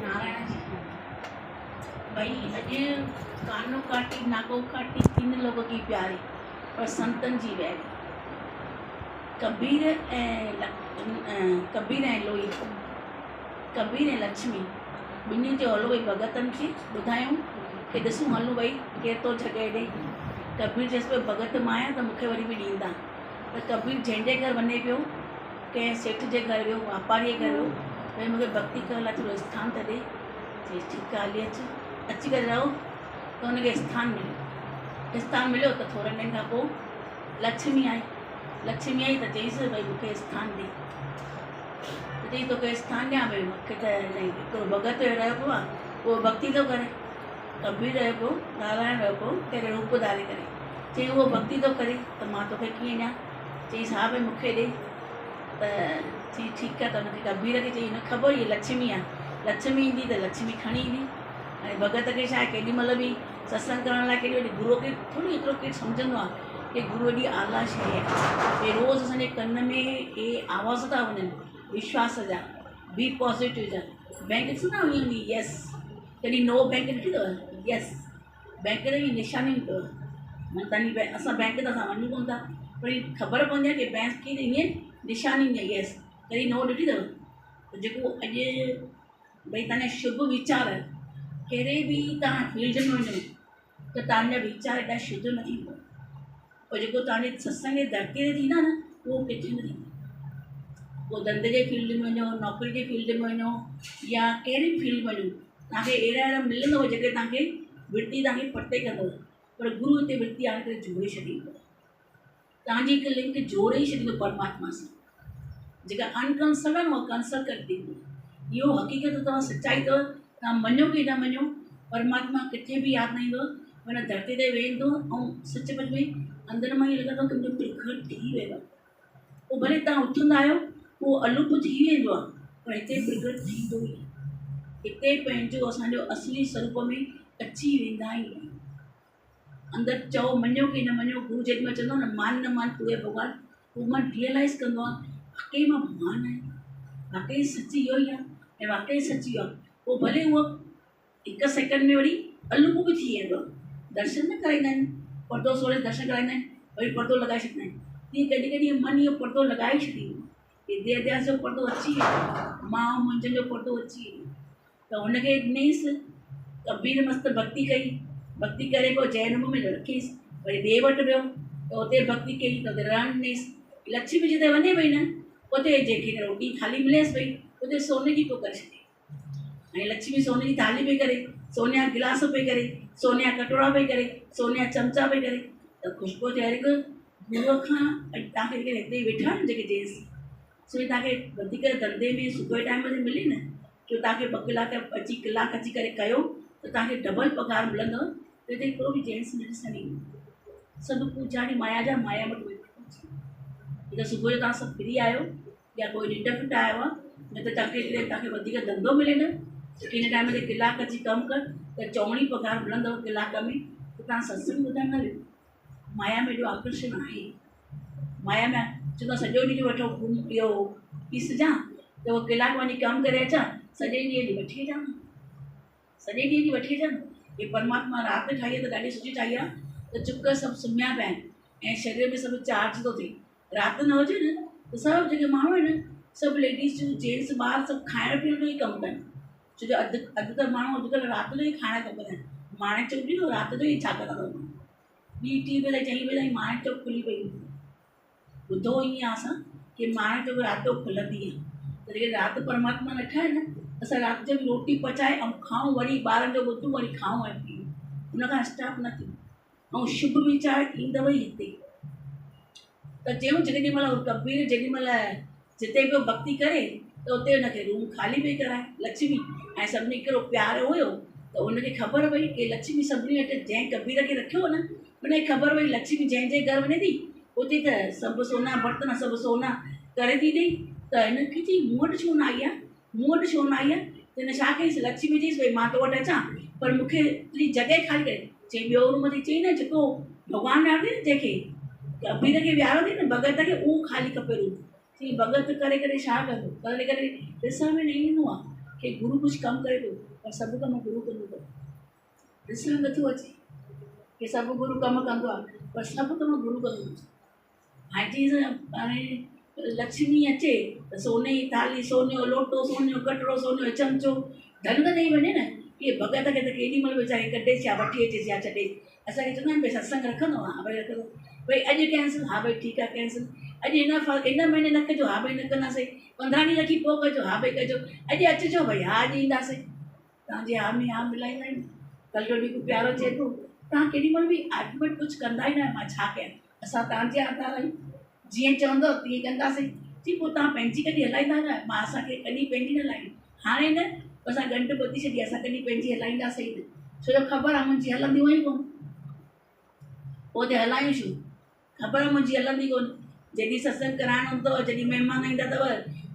नारायण जी भाई अॼु कानो काटी नाको काटी तीन लोगों की प्यारी पर संतन जी वैरी कबीर ऐं लोई कबीर ऐं लक्ष्मी ॿिन्हिनि जो हलो भई भगतनि खे ॿुधायूं की ॾिसूं हलूं भई केरु थो जॻहि ॾे। कबीर चएसि पियो भगत मां आहियां त मूंखे वरी बि ॾींदा। त कबीर जंहिंजे घर वञे पियो कंहिं सेठ जे घर वियो वापारीअ घर वियो भई मूंखे भक्ति करण लाइ थोरो स्थान त ॾे। चई ठीकु आहे हली अची करे रहो। त हुनखे स्थान मिलियो त थोरनि ॾींहंनि खां पोइ लक्ष्मी आई त चईसि भई मूंखे स्थान ॾे। त चई तोखे स्थान ॾियां भई मूंखे त हिकिड़ो भगत रहियो पियो आहे उहो भक्ति थो करे। कबीर रहियो पियो नारायण रहियो पियो कहिड़े रूप धारे करे। चई उहो भक्ति थो करे त मां तोखे कीअं ॾियां। चईसि हा भई मूंखे ॾे। त चई ठीकु आहे। त हुनखे कबीर खे चई न ख़बर इहा लक्ष्मी आहे, लक्ष्मी ईंदी त लक्ष्मी खणी ईंदी। हाणे भगत खे छा आहे केॾीमहिल बि सत्संग करण लाइ केॾी वॾी गुरूअ खे थोरी एतिरो केरु सम्झंदो आहे की गुरू एॾी आला शइ आहे। भई रोज़ु असांजे कन में इहे आवाज़ था वञनि विश्वास जा, बी पॉज़िटिव जा। बैंक ॾिसंदा आहियो ईअं हूंदी यस, कॾहिं नो बैंक ॾिठी अथव यस, बैंक ते बि निशानी अथव। माना तव्हांजी असां बैंक त असां वञूं कोन था पर ख़बर पवंदी आहे की बैंक कीअं ईअं निशानी ईंदी आहे यस, कॾहिं नो ॾिठी अथव। त जेको अॼु भई तव्हांजा शुभ वीचार कहिड़े बि तव्हां फील्ड में वञो त तव्हांजा वीचार एॾा शुद्ध न थींदो। और जेको तव्हांजे सत्संग जे धरतीअ ते थींदा न उहो किथे न थींदो। पोइ धंधे जे फील्ड में वञो, नौकिरी जे फील्ड में वञो या कहिड़ी बि फील्ड में वञो तव्हांखे अहिड़ा मिलंदव जेके तव्हांखे वृत्ति तव्हांखे पटे कंदव। पर गुरू हिते वृत्ति आणे करे जोड़े छॾींदो, तव्हांजी हिकु लिंक जोड़े ई छॾींदो परमात्मा सां। जेका अनकंसर्न आहे उहा कंसर्न करे ॾींदो। इहो हक़ीक़त अथव, सचाई अथव। तव्हां मञो की न मञो परमात्मा किथे बि यादि न ईंदो। माना धरती ते वेंदो ऐं सचमुच में अंदरि मां ईअं लॻंदो की मुंहिंजो प्रकट थी वियो आहे। पोइ भले तव्हां उथंदा आहियो उहो अलूप थी वेंदो आहे पर हिते प्रकट थींदो ई आहे। हिते पंहिंजो असांजो असली स्वरूप में अची वेंदा ई आहियूं। अंदरि चओ मञो की न मञो गुरू जेॾीमहिल चवंदो न मान न मान तूं भॻवानु, पोइ मां रियलाइज़ कंदो आहे वाकई मां भॻवानु आहियां, वाकई सची इहो ई आहे ऐं वाकई सची आहे। पोइ भले उहो हिकु सेकेंड में वरी अलूप बि थी वेंदो आहे। दर्शन न कराईंदा आहिनि, पर्दो सोड़े दर्शन कराईंदा आहिनि वरी पर्दो लॻाए छॾींदा आहिनि। तीअं कॾहिं कॾहिं मन इहो पर्दो लॻाए छॾींदो, हिते अध्यास जो पर्दो अची वियो, मां मंझंदि जो पर्दो अची वियो। त हुनखे ॾिनईसि कबीर मस्तु भक्ति कई, भक्ति करे पोइ जैन में रखीसि। वरी ॿिए वटि वियो त हुते भक्ति कई त हुते रहणु ॾिनईसि। लक्ष्मी जिते वञे पई न उते जंहिंखे रोटी खाली मिलेसि पई उते सोने जी पियो करे छॾे। ऐं लक्ष्मी सोने जी थाली पई करे, सोने जा गिलास पई करे, सोने जा कटोरा पई करे, सोने जा चमचा पई करे। त ख़ुशबू थिए हर हिकु गुरूअ खां तव्हांखे जेके हिते वेठा आहिनि जेके जेंट्स सो तव्हांखे वधीक धंधे में सुबुह जे टाइम ते मिले न की तव्हांखे 2 कलाक अची करे कयो त तव्हांखे डबल पघार मिलंदव। त हिते हिकिड़ो बि जेंट्स न ॾिसण ईंदो। सभु पूजारी माया जा माया वटि वेठा। त सुबुह जो तव्हां सभु फ्री आहियो या कोई निंड फिट आयो आहे न त तव्हांखे वधीक धंधो मिले न इन टाइम ते कलाक अची कमु कर त 4 पघार मिलंदव कलाक में। त तव्हां सत्संग ॿुधण न वियो। माया में एॾो आकर्षण आहे। माया में चवंदो सॼो ॾींहुं जो वठो इहो पीसजां त उहो कलाक वञी कमु करे अचां सॼे ॾींहं जी वठी अचां, सॼे ॾींहं जी वठी अचां। हे परमात्मा राति ठाही आहे त ॾाढी सुठी ठाही आहे त चुक सभु सुम्हिया पिया आहिनि ऐं शरीर में सभु चार्ज थो थिए। राति न हुजे न त सभु जेके माण्हू आहिनि सभु लेडीज़ जेंट्स ॿार सभु खाइण पीअण जो ई कमु कनि। छो जो अधु त माण्हू अॼुकल्ह राति जो ई खाइण कमु कंदा आहिनि। माणे चौक ॾिठो राति जो ई छा कंदा अथव 2-3 बजे 4 बजे ताईं माणे चौक खुली पई हूंदी। ॿुधो ईअं आहे असां की माणे चौक राति जो खुलंदी आहे। त जेके राति परमात्मा न ठाहे न असां राति जो बि रोटी पचाए ऐं खाऊं वरी ॿारनि जो ॿुधूं वरी खाऊं ऐं पीऊं हुनखां स्टाप न थियूं। ऐं शुभ वीचार ईंदव ई हिते। त चयूं जेॾीमहिल कबीर जेॾीमहिल जिते पियो भक्ति करे त उते हुनखे रूम खाली पई कराए लक्ष्मी ऐं सभिनी हिकिड़ो प्यारो हुयो। त हुनखे ख़बर पई की लक्ष्मी सभिनी वटि जंहिं कबीर खे रखियो हो न हुनखे ख़बर पई लक्ष्मी जंहिंजे घर वञे थी उते त सभु सोना बर्तन सभु सोना करे थी ॾेई। त हिनखे चई मूं वटि छो न आई आहे, मूं वटि छो न आई आहे। त हिन छा कईसि लक्ष्मी चईसि भई मां तो वटि अचां पर मूंखे तुंहिंजी जॻहि खाली करे। चई ॿियो रूम थी। चई न जेको भॻवानु विहारियो न जंहिंखे कबीर खे विहारियो अथई न भगत खे उहो खाली खपे रूम। तीअं भॻत करे करे छा कंदो, करे करे ॾिसण में न ईंदो आहे की गुरू कुझु कमु करे थो, पर सभु कम गुरू कंदो अथव। ॾिसणु नथो अचे की सभु गुरू कमु कंदो आहे, पर सभु कम गुरू कंदो आहे। हाणे जीअं हाणे लक्ष्मी अचे त सोने जी थाली, सोने जो लोटो, सोने जो कटोरो, सोने जो चमचो, धन त ॾेई वञे न। इहे भॻत खे त केॾी महिल वीचारे कढेसि या वठी अचेसि या छॾे। असांखे चवंदा आहिनि भई सत्संग रखंदो, हा भई रखंदो, भई अॼु कैंसिल, हा भई ठीकु आहे कैंसिल, अॼु हिन महीने न कजो, हा भई न कंदासीं, 15 ॾींहं रखी पोइ कजो, हा भई कजो, अॼु अचिजो भई, हा अॼु ईंदासीं। तव्हांजे हा में हा मिलाईंदा आहियूं। कल्ह जो ॾींहुं प्यारो चए थो, तव्हां केॾी महिल बि आर्गुमेंट कुझु कंदा ई न, मां छा कयां, असां तव्हांजे आधार आहियूं, जीअं चवंदो तीअं कंदासीं। जी पोइ तव्हां पंहिंजी कॾहिं हलाईंदा न, मां असांखे कॾहिं पंहिंजी न हलाईंदी, हाणे न असां ॻंढि ॿधी छॾी, असां कॾहिं पंहिंजी हलाईंदासीं न, छो जो ख़बर आहे मुंहिंजी हलंदियूं ई कोन, पोइ त हलायूं छो, ख़बर आहे मुंहिंजी हलंदी कोन। जॾहिं सत्संग कराइणो हूंदो अथव, जॾहिं महिमान ईंदा अथव,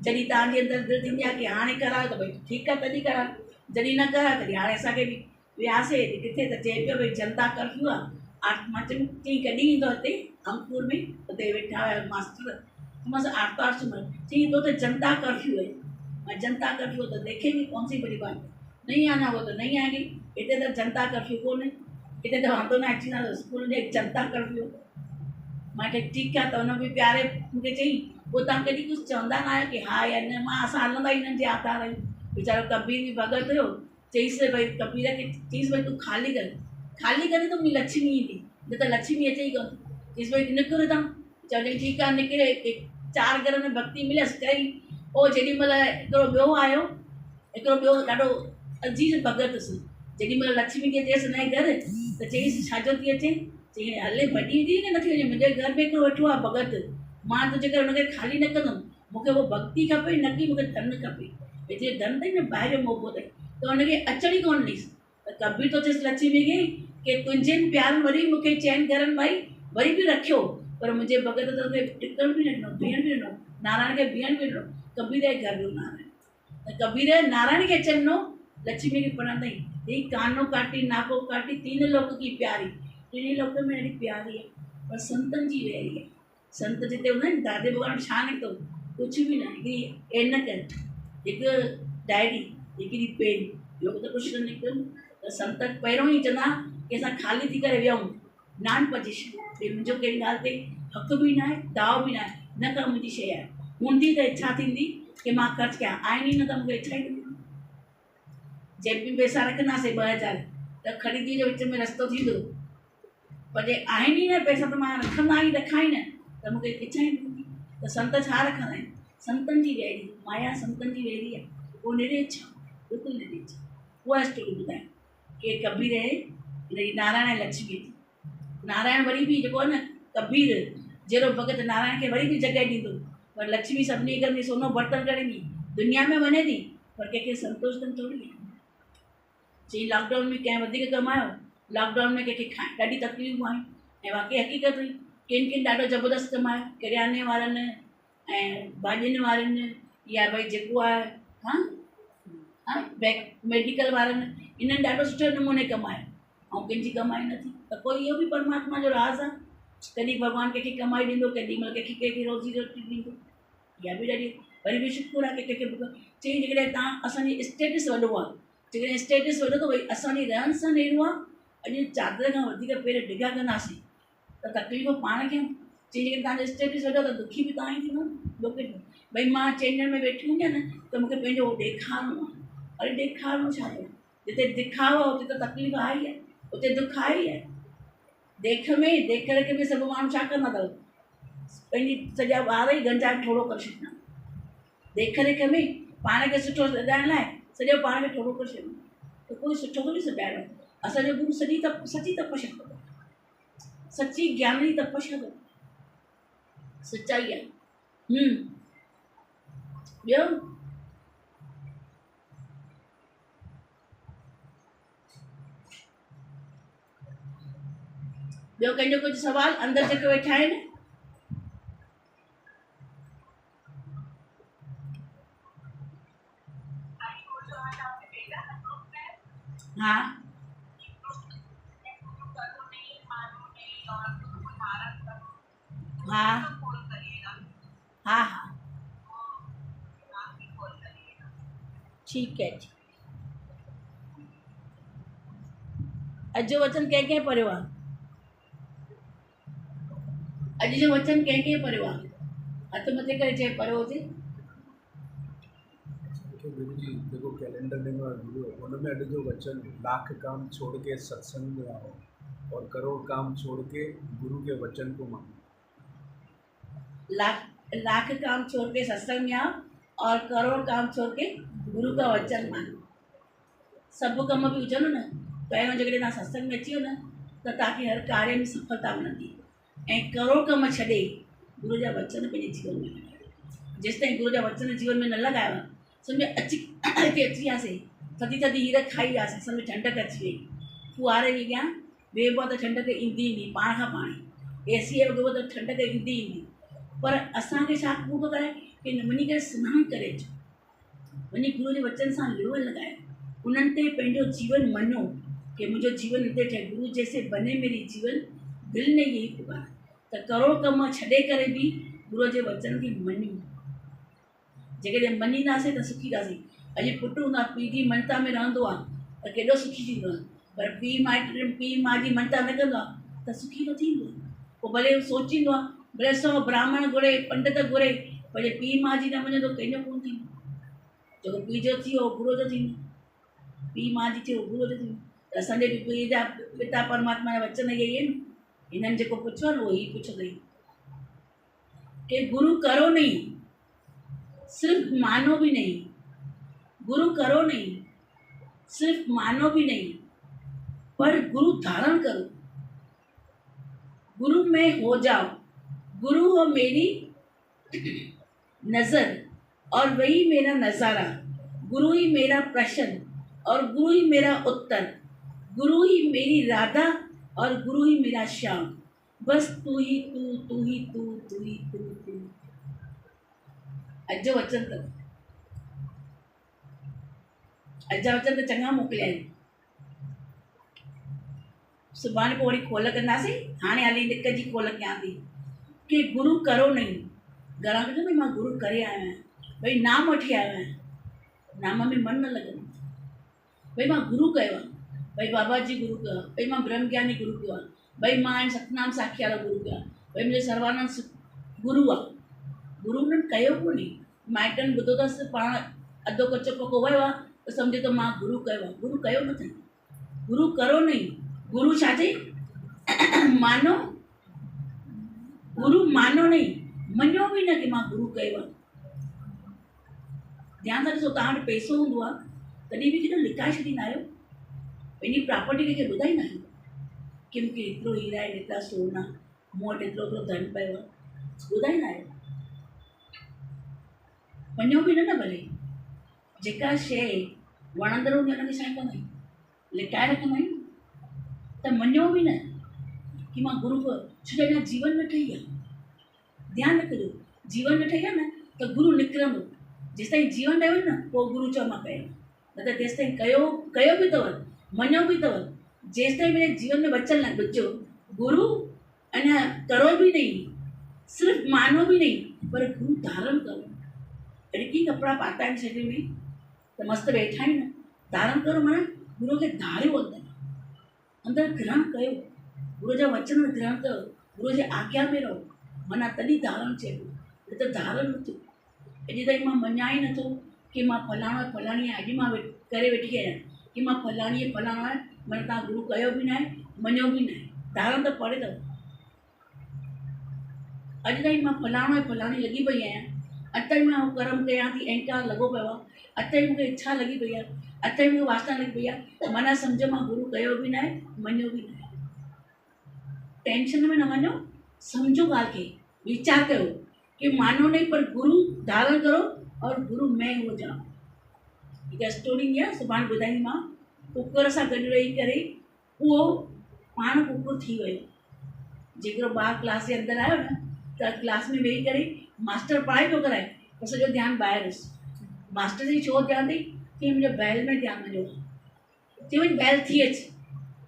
जॾहिं तव्हांजे अंदरि दिलि थींदी आहे की हाणे करायो त भई ठीकु आहे तॾहिं करायो, जॾहिं न करायो तॾहिं हाणे असांखे बि वियासीं किथे त चए पियो भई जनता कर्फ्यू आहे, मां चई कॾहिं ईंदो हिते अंकुर में, हुते वेठा हुया मास्टर, मां आर्तवार सूमर, चई तो तो जनता कर्फ्यू है, मैं जनता कर्फ्यू तो देखेंगे कौन सी बड़ी बात, नहीं आना वो तो नहीं आएंगे, इतने तो जनता कर्फ्यू कोन है, इतने तो वांदो ना अची ना स्कूल में जनता कर्फ्यू। मां चई ठीकु आहे त हुन बि प्यारे मूंखे चई, पोइ तव्हां कॾहिं कुझु चवंदा न आहियो की हा या न, मां असां हलंदा ई हिननि जे आधार आहियूं। वीचारो कबीर बि भॻत हुयो, चईसि भई कबीर खे चईसि भई तूं ख़ाली कर, ख़ाली करे त मुंहिंजी लक्ष्मी ईंदी, न त लक्ष्मी अचे ई कोन, चईसि भई निकिर तव्हां, चवंदी ठीकु आहे निकिरे, 4 घर में भक्ति मिलियसि कई। पोइ जेॾी महिल हिकिड़ो ॿियो आयो, हिकिड़ो ॿियो ॾाढो अजीज भॻत हुअसि, जेॾी महिल लक्ष्मी खे चयसि नए घर त चईसि छाजो थी अचे, चई हले भॼी थी की नथी वञे, मुंहिंजे घर में हिकिड़ो वेठो आहे भॻत, मां तुंहिंजे करे हुनखे ख़ाली न कंदुमि, मूंखे उहो भक्ति खपे न की मूंखे धन खपे, हिते धन अथई न ॿाहिरि जो मोह अथई, त हुनखे अचण ई कोन ॾींसि। त कबीर थो चएसि लक्ष्मी खे की तुंहिंजे प्यार वरी मूंखे चइनि घरनि भाई वरी बि रखियो, पर मुंहिंजे भॻत त हुनखे टिकण बि न ॾिनो, बीहण बि न ॾिनो, नारायण खे बीहण बि न ॾिनो, कबीर जे घर वियो नारायण, त कबीर नारायण खे अचणु ॾिनो, लक्ष्मी खे पढ़ंदा ई ही कानो काटी नाको काटी 3 लोक की प्यारी, 3 लोक में ॾाढी प्यारी आहे, पर संतनि जी वेरी आहे। संत जिते हूंदा आहिनि, दादे भॻवान छा निकितो, कुझु बि न, हिकिड़ी ऐनक, हिकु डायरी, हिकिड़ी पेन, ॿियो त कुझु न निकितो। त संत पहिरियों ई चवंदा की असां ख़ाली थी करे वियूं, नॉन पोजिशन, भई मुंहिंजो कहिड़ी ॻाल्हि ते हक़ बि न आहे, दाव बि न आहे, न का मुंहिंजी शइ आहे, हूंदी त इच्छा थींदी की मां ख़र्चु कयां, आहिनि ई न त मूंखे इच्छा ई थींदी, जेब में पैसा रखंदासीं 2000 त ख़रीदी जे विच में रस्तो थींदो, पर जे आहिनि ई न पैसा त मां रखंदा ई रखां ई न त मूंखे इच्छा ई थींदी। त संत छा रखंदा आहिनि, संतनि जी वेरी, माया संतनि जी वेरी आहे, उहो निरेच्छा, बिल्कुलु निरेच्छा। उहा स्टोरी ॿुधाए की कबीर हिनजी नारायण ऐं लक्ष्मी जी, नारायण वरी बि जेको आहे न कबीर जहिड़ो भॻत नारायण खे वरी बि जॻहि ॾींदो, पर लक्ष्मी सभिनी घर में सोनो बर्तन करे ॾी, दुनिया में वञे थी पर कंहिंखे संतोष कनि थोरी आहे। चई लॉकडाउन में कंहिं वधीक कमायो, लॉकडाउन में कंहिंखे ॾाढी तकलीफ़ूं आहियूं, ऐं वाक़ई हक़ीक़त हुई, किन ॾाढो ज़बरदस्तु कमायो, किरयाने वारनि ऐं भाॼियुनि वारनि, या भई जेको आहे मेडिकल वारनि, इन्हनि ॾाढो सुठे नमूने कमायो, ऐं कंहिंजी कमाई न थी, त पोइ इहो बि परमात्मा जो राज़ आहे, कॾहिं भॻवानु कंहिंखे कमाई ॾींदो, केॾी महिल कंहिंखे रोज़ी रोटी ॾींदो, इहा बि ॾाढी वरी बि शुक्र आहे की कंहिंखे चई जेकॾहिं तव्हां असांजी स्टेटस वॾो आहे, जेकॾहिं स्टेटस वॾो त भई असांजी रहन सहन अहिड़ो आहे, अॼु चादर खां वधीक पेर डिघा कंदासीं त तकलीफ़ पाण खे, चई जेकॾहिं तव्हांजो स्टेटस वॾो त दुखी बि तव्हां ई थींदो, ॿियो केरु, भई मां चैनल में वेठी हूंदी आहियां न त मूंखे पंहिंजो ॾेखारिणो आहे, अरे ॾेखारिणो छा अथव, जिते दिखावो आहे उते त तकलीफ़ आहे ई आहे, उते दुख आहे ई आहे। देख रेख में सभु माण्हू छा कंदा अथव, पंहिंजी सॼा ॿार ई गंजा ठोड़ो करे छॾींदा, देख रेख में पाण खे सुठो सॼाइण लाइ सॼो पाण खे ठोड़ो करे छॾींदा, त कोई सुठो थोरी सॼाइणो, असांजो गुरू सची तपस्या कंदो, सची ज्ञान जी तपस्या कंदो, सच्चाई आहे। ॿियो ॿियो कंहिंजो कुझु सवाल, अंदरि जेके वेठा आहिनि, हा हाँ हाँ हाँ ठीक है। अॼु जो वचन कंहिं कंहिं पढ़ियो आहे? अॼु जो वचन कंहिं कंहिं पढ़ियो आहे? हथ मथे करे चए पढ़ियो हुजे। कि गुरु जी देखो कैलेंडर ॾिनो आहे गुरु, हुन में अॼु जो वचन, लाख काम छोड़ के सत्संग में आओ और करोड़ काम छोड़ के गुरु के वचन को मानो। लाख काम छोड़ के सत्संग में आओ और करोड़ काम छोड़ के गुरु का वचन मानो। सभु कम बि हुजनि न, पहिरियों जॾहिं तव्हां सत्संग में अची वियो न त तव्हांखे हर कार्य में सफलता मिलंदी ऐं करोड़ कम छॾे गुरु जा वचन पंहिंजे जीवन में लॻायो। जेसि ताईं गुरु जा वचन जीवन में न लॻायो सम्झो अची वियासीं, थधी थधी हीर खाई वियासीं, सम्झो ठंडक अची वई, फुआरे जे अॻियां वेहबो आहे त ठंडक ईंदी ईंदी पाण खां पाण, एसीअ में वेहबो त ठंडक ईंदी ईंदी, पर असांखे छा करिणो थो करे की वञी करे सनानु करे अचो, वञी गुरू जे वचन सां लिवण लॻायो, उन्हनि ते पंहिंजो जीवन मञो कि मुंहिंजो जीवन हिते ठहे। गुरु जैसे बने मेरी जीवन दिल ने यही पुकारा। त करोड़ कम छॾे करे बि गुरू जे वचन खे मञूं। जेकॾहिं मञींदासीं त सुखी थींदासीं। अॼु पुटु हूंदो आहे, पीउ जी ममता में रहंदो आहे त केॾो सुखी थींदो आहे, पर पीउ माउ जी ममता न कंदो आहे त सुखी न थींदो। पोइ भले सोचींदो आहे, भले 100 ब्राह्मण घुरे, पंडित घुरे, भले पीउ माउ जी न मञंदो कंहिंजो कोन थींदो। जेको पीउ जो थियो गुरू जो थींदो, पीउ माउ जी थियो गुरू जो थींदो। त असांजे बि पीउ जा पिता परमात्मा जा वचन इहे ई आहिनि। हिननि जेको पुछो आहे न उहो ई पुछो अथई कि गुरु करो नहीं, सिर्फ मानो भी नहीं। गुरु करो नहीं, सिर्फ मानो भी नहीं, पर गुरु धारण करो। गुरु में हो जाओ। गुरु हो मेरी नजर और वही मेरा नजारा। गुरु ही मेरा प्रश्न और गुरु ही मेरा उत्तर। गुरु ही मेरी राधा और गुरु ही मेरा श्याम। बस तू ही तू, तू ही तू, तू ही तू, तू। अॼु जो वचन अथव। अॼु जा वचन त चङा मोकिलिया आहिनि। सुभाणे पोइ वरी खोल कंदासीं। हाणे हली हिक जी खोल कयां थी कि गुरु करो नहीं। घणा चवंदा भई मां गुरु करे आयो आहियां, भई नाम वठी आयो आहियां, नाम में मन न लॻंदो, भई मां गुरु कयो आहे, भई बाबा जी गुरु कयो आहे, भई मां ब्रह्म ज्ञानी गुरु कयो आहे, भई मां हाणे सतनाम साखी वारो गुरु कयो आहे, भई मुंहिंजो सर्वानंद गुरु आहे। गुरु उन्हनि कयो कोन्हे। माइटनि ॿुधो अथसि पाण अधो कचो पको वियो आहे त सम्झे त मां गुरु कयो आहे। गुरु कयो न अथई। गुरु करो नहीं। गुरु छा चई? मानो। गुरु मानो नहीं, मञो बि न कि मां गुरु कयो आहे। ध्यानु सां ॾिसो, तव्हां वटि पैसो हूंदो आहे तॾहिं बि केॾो लिकाए छॾींदा आहियो। पंहिंजी प्रॉपर्टी कंहिंखे ॿुधाईंदा आहियो कि मूंखे एतिरो हीरा आहिनि, एतिरा सोना, मूं वटि एतिरो एतिरो धन पियो आहे, ॿुधाईंदा आहियो। मञो बि न भले। जेका शइ वणंदड़ हूंदी आहे उनखे छा कंदा आहियूं? लिकाए रखंदा आहियूं। त मञो बि न कि मां गुरु को, छो जो अञा जीवन न ठही आहे। ध्यानु रखिजो, जीवन न ठही आहे न त गुरु निकिरंदो। जेसि ताईं जीवन रहियो न पोइ गुरु चओ मां कयो, न त तेसि ताईं कयो बि अथव, मञो बि अथव। जेसि ताईं मुंहिंजे जीवन में वचन न ॿुधो गुरु अञा करो बि नहीं, सिर्फ़ मानो बि नहीं, पर गुरु धारण करो। अड़की कपिड़ा पाता आहिनि शरीर में त मस्तु वेठा आहिनि न, धारण करो माना गुरू खे धारियो अंदरि ग्रहण कयो, गुरू जा वचन ग्रहण कयो, गुरू जे आज्ञा में रहो, माना तॾहिं धारण चइबो। न त धारण न थियो। अॼु ताईं मां मञा ई नथो कि मां फलाणो फलाणी अॼु मां करे वेठी आहियां कि मां फलाणी फलाणो आहे, माना तव्हां गुरू कयो बि न आहे, मञो बि न आहे, धारण त परे अथव। अॼु ताईं मां फलाणो फलाणी लॻी पई आहियां, अॼु ताईं मां कर्म कयां थी, अहंकार लॻो पियो आहे, अॼु ताईं मूंखे इच्छा लॻी पई आहे, अॼु ताईं मूंखे वासना लॻी पई आहे, माना सम्झो मां गुरू कयो बि न आहे, मञो बि न आहे। टेंशन में न वञो, सम्झो ॻाल्हि खे, वीचार कयो कि मानो नहीं पर गुरु धारण करो और गुरु में हो जाओ। हिकु स्टोरी आहे, सुभाणे ॿुधाईंदीमां। कुकर सां गॾु वेही करे उहो पाण कुकर थी वियो। जेतिरो ॿार क्लास जे अंदरि आयो न त क्लास में वेही करे मास्टर पढ़ाई पियो कराए त सॼो ध्यानु ॿाहिरि हुयसि। मास्टर जी छो ध्यानु ॾेई? कि मुंहिंजो बैल में ध्यानु वञो। चई वञी बैल थी अचे।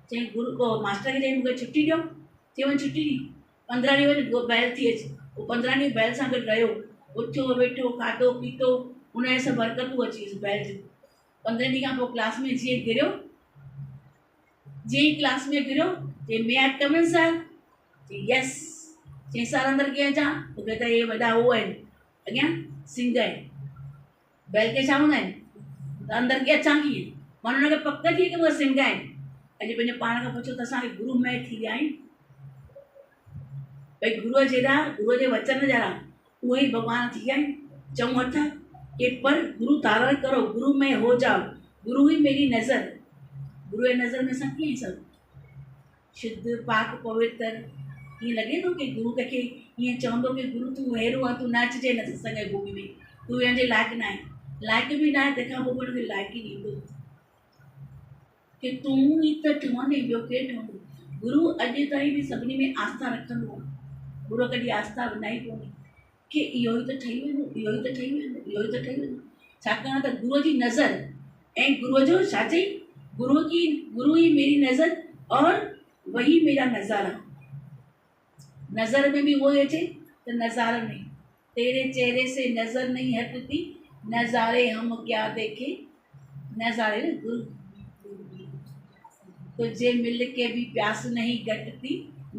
चई गुरू को मास्टर खे चई मूंखे छुटी ॾियो। चई वञी छुटी ॾी। 15 ॾींहं वञी बैल थी अचे। पोइ 15 ॾींहं बैल सां गॾु रहियो, उथियो वेठो, खाधो पीतो, उन जे सब बरकतूं अची वियुसि बैल जी। 15 ॾींहं खां पोइ क्लास में जीअं गिरियो, जीअं ई क्लास में गिरियो, चई मे आई कम इन सर, चई यस, चई सर अंदरि कीअं अचां, मूंखे त इहे वॾा उहो आहिनि अॻियां सिंग आहिनि, बैल खे छा हूंदा आहिनि, त अंदरि कीअं अचां कीअं, माना हुनखे पक थी की मूंखे सिंग आहिनि। अॼु पंहिंजे पाण खां पुछो त असांखे गुरू में थी विया आहिनि, भई गुरूअ जहिड़ा, गुरूअ जे वचन जहिड़ा उहे ई भॻवान थी विया आहिनि। चऊं अथा कि पर गुरु धारण करो, गुरु में हो जाओ, गुरु ही मेरी नज़र, गुरू जी नज़र में असां कीअं सभु शुद्ध पाक पवित्र, ईअं लॻे थो कि गुरू कंहिंखे ईअं चवंदो कि गुरू तूं अहिड़ो आहे, तूं न अचिजे न सत्संग जी भूमि में, तूं हिनजे लाइक़ु न आहे, लाइक़ु बि न आहे, तंहिंखां पोइ हुनखे लाइक़ु ई ॾींदो कि तूं ई त ठहंदे, ॿियो केरु ठहंदो। गुरू अॼु ताईं बि सभिनी में आस्था रखंदो आहे, गुरू कॾहिं आस्था विञाई कोन्हे कि इहो ई त ठही वेंदो, इहो ई त ठही वेंदो, इहो ई त ठही वेंदो, छाकाणि त गुरूअ जी नज़र ऐं गुरूअ जो छा चई, गुरू ही मेरी नज़र और वही मेरा नज़ारा, नज़र में बि उहो ई अचे त नज़ारे में, तेरे चेहरे से नज़र नहीं हटती, नज़ारे हम क्या देखे, नज़ारे न गुरू, तुझे मिल के भी प्यास नहीं घटती,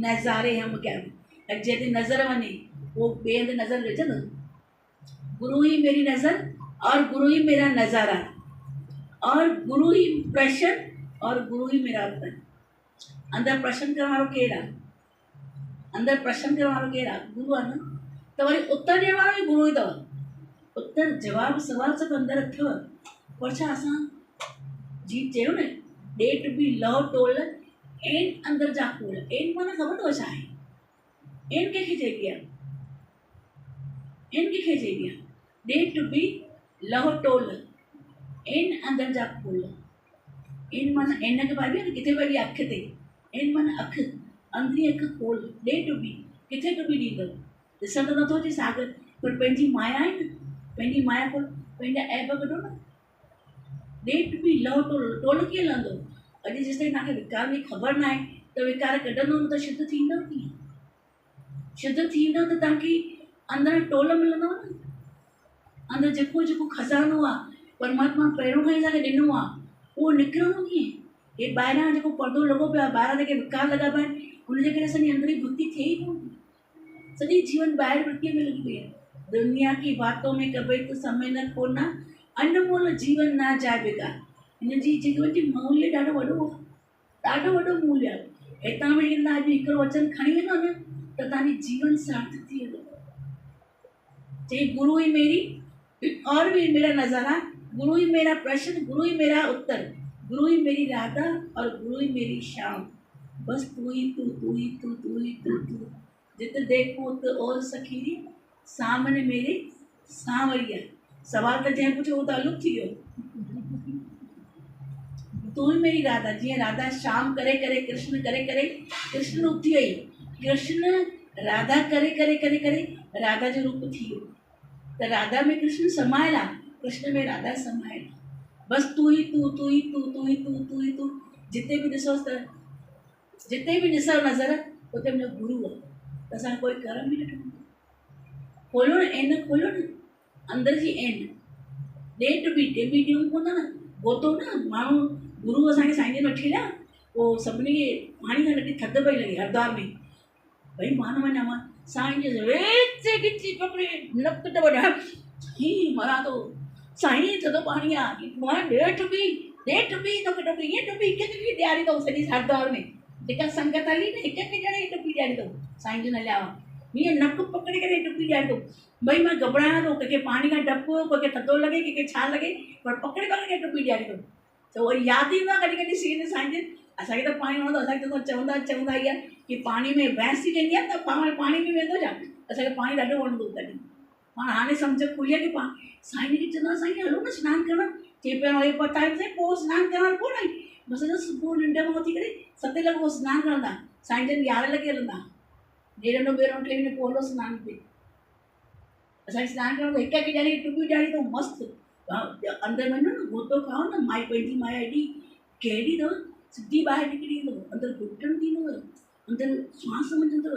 नज़ारे हम क्या, जॾहिं नज़र वञे वो ॿिए हंधि नज़र विझंदो, गुरू ही मेरी नज़र और गुरू ही मेरा नज़ारा और गुरू ही प्रश्न और गुरू ही मेरा उत्तर। अंदरि प्रश्न करण वारो केरु आहे, अंदरि प्रश्न करण वारो केरु आहे, गुरू आहे न, त वरी उत्तर ॾियण वारो बि गुरू ई अथव, उत्तर जवाबु सवाल सभु अंदरि अथव, पर छा असां जी चयो न डेट बि लव टोल एन अंदरि जा खोल, एन माना ख़बर अथव छा आहे, एन कंहिंखे चइबी आहे, एन कंहिंखे चइबी आहे, डेट बि लव टोल एन अंदरि जा खोल, एन माना एन खे पाइबी आहे न किथे पइबी आहे अखि ते, एन माना अखि, अंदरी अखि खोल, डेट बि किथे बि ॾींदव, ॾिसण त नथो अचे सागर, पर पंहिंजी माया आहे न, पंहिंजी माया खोल, पंहिंजा ऐब कढो न, डेट बि लव टोल, टोल कीअं लहंदो, अॼु जेसि ताईं तव्हांखे विकार जी ख़बर न आहे त विकार कढंदो न त शुद्ध थींदव कीअं, शुद्ध थींदव त तव्हांखे अंदरि टोल मिलंदव न, अंदरि जेको जेको खज़ानो आहे परमात्मा पहिरियों खां ई असांखे ॾिनो आहे उहो निकिरंदो कीअं, हे ॿाहिरां जेको परदो लॻो पियो आहे, ॿाहिरां जेके विकार लॻा पिया आहिनि उनजे करे असांजी अंदरी भक्ति थिए ई कोन, सॼी जीवन ॿाहिरि वृत्तीअ में लॻी पई आहे, दुनिया की बातों में कभी तो समय न खोना, अनमोल जीवन ना जाए बेकार, हिन जी जीवन जी मूल्य ॾाढो वॾो आहे, ॾाढो वॾो मूल्य आहे, हितां बि ईंदा अॼु हिकिड़ो वचन खणी वेंदो न त तव्हांजी जीवन सार्थक थी वेंदो, चई गुरु ही मेरी और भी मेरा नज़ारा, गुरु ही मेरा प्रश्न, गुरु ही मेरा उत्तर, गुरु ही मेरी राधा और गुरु ही मेरी शाम, बस तू ही तू, तू ही तू, तू ही तू, तू जित देखो तो और सखीरी सामने मेरे सांवरिया, सवाल त जंहिं पुछियो उहो त अलुप थी वियो, तू ही मेरी राधा, जीअं राधा शाम करे करे कृष्ण करे करे कृष्ण रूप थी वई, कृष्ण राधा करे करे करे करे राधा जो रूप थी वियो, त राधा में कृष्ण समायल आहे, कृष्ण में राधा समायल आहे, बस तू ही तू, तू ही तू, तू ही तू, तू ही तू, जिते बि ॾिसोसि त जिते बि ॾिसो नज़र उते मुंहिंजो गुरू आहे, त असां कोई कर्म बि न कयूं, खोलियो न एन, खोलियो न अंदरि जी एन, डेट बि ॾियूं कोन था न, गोतो न माण्हू गुरू असांखे साईं जन वठी हलिया, पोइ सभिनी खे पाणी खां लॻी थधि पई लॻे हरिद्वार में, भई मां न वञा, मां साईं जे वेचे गिची पकड़े नक त वॾा ही मरां थो, साईं थधो पाणी आहे, मां ॾेठ बि तोखे टुपी ईअं टुपी हिकु ॾियारी अथऊं सॼी हरिद्वार में, जेका संगत हली न हिकु ॼणे टुपी ॾियारी अथऊं, साईं जन हलिया हुआ, हीअं नक पकड़े करे टुपी ॾियारी अथऊं, भई मां घबरायां थो, कंहिंखे पाणी खां डपु, कंहिंखे थधो लॻे, कंहिंखे छा लॻे, पर पकड़े पकड़े टुपी ॾियारी अथऊं, त वरी यादि ईंदो आहे कॾहिं कॾहिं सीन साईं जन, असांखे त पाणी वणंदो, असांखे त चवंदा ई आहे कि पाणी में भैंस थी वेंदी आहे त पाणी में वेंदो छा, असांखे पाणी ॾाढो वणंदो तॾहिं, मां हाणे सम्झ खुली आहे कि साईं खे चवंदा साईं हलो न सनानु करणु, चई पिया वरी टाइम सां पोइ सनानु करणु कोन आई, बसि सुबुह निंड मां उथी करे 7 लॻे पोइ सनानु करणु था, साईं जन 11 लॻे हलंदा, ॾेढ ॿेरो टे महीने पोइ हलो सनानु ते, असांखे सनानु करणु हिकु हिकु ॼणे टुपी ॾियारी अथऊं मस्तु, अंदरि वञो न गोतो खाओ न, माई पंहिंजी माया एॾी कहिड़ी अथव, सिधी ॿाहिरि निकिरी ईंदव, अंदरि घुटण थींदव, अंदरि श्वास मिलंदव,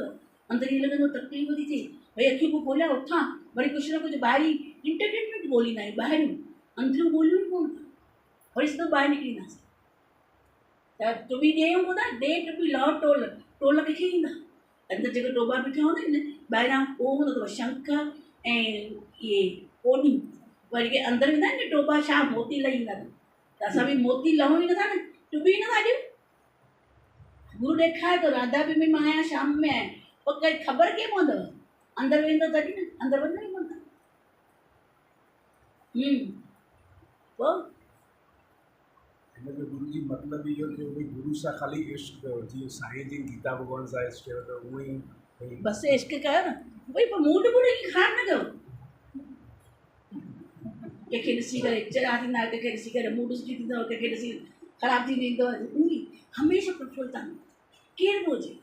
अंदरि ईअं लॻंदो तकलीफ़ थी थिए, भई अखियूं पोइ खोलिया उथां, वरी कुझु न कुझु ॿाहिरी इंटरटेनमेंट ॻोल्हींदा आहियूं, ॿाहिरियूं अंदरियूं ॻोल्हियूं कोन, वरी सिधो ॿाहिरि निकिरींदासीं त टुबी ॾियूं कोन day to be law toll toll कंहिंखे ईंदा अंदरि जेके टोबा बीठा हूंदा आहिनि ॿाहिरां उहो हूंदो अथव शंख ऐं इहे कोनियूं वरी के अंदरि ईंदा आहिनि न टोबा छा मोती लही ईंदा अथव त असां बि मोती लहूं ई नथा न टुबी नथा ॾियूं गुरू ॾेखारे थो राधा बि में मां आहियां शाम में आहियां पोइ काई ख़बर कीअं पवंदव अंदरि वेंदो तॾहिं न अंदरि वञणो ई पवंदो पोइ हिनजो गुरु जी मतिलबु इहो थियो भई गुरू सां ख़ाली इश्क कयो जीअं साईं जी गीता भॻवान सां इश्क कयो त उअं ई भई बसि इश्क कयो न भई पोइ मूड वूड ईअं ख़राबु न कयो कंहिंखे ॾिसी करे चढ़ा थींदा आहियो कंहिंखे ॾिसी करे मूड सुठी थींदव कंहिंखे ॾिसी ख़राबु थी वेंदव उहे हमेशह प्रफुल्लता केरु बि हुजे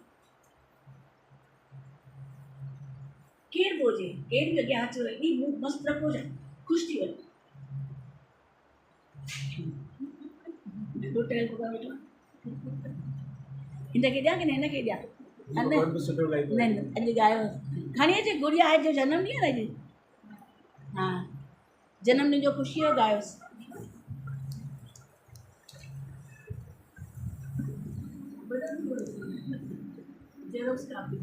केरु बि हुजे केरु बि अॻियां अचो एॾी मूड मस्तु रखो छा ख़ुशि थी वञो टोटल वेठो आहे हिनखे ॾियां की न हिनखे ॾियां गुरू भॻवान बि सुठो ॻाईंदो न आहे। न अॼु ॻायो खणी अचे गुड़िया आहे जो जनम ॾींहुं आहे न अॼु हा जनम ॾींहं जो ख़ुशी जो ॻायोसि जेरोक्स कापी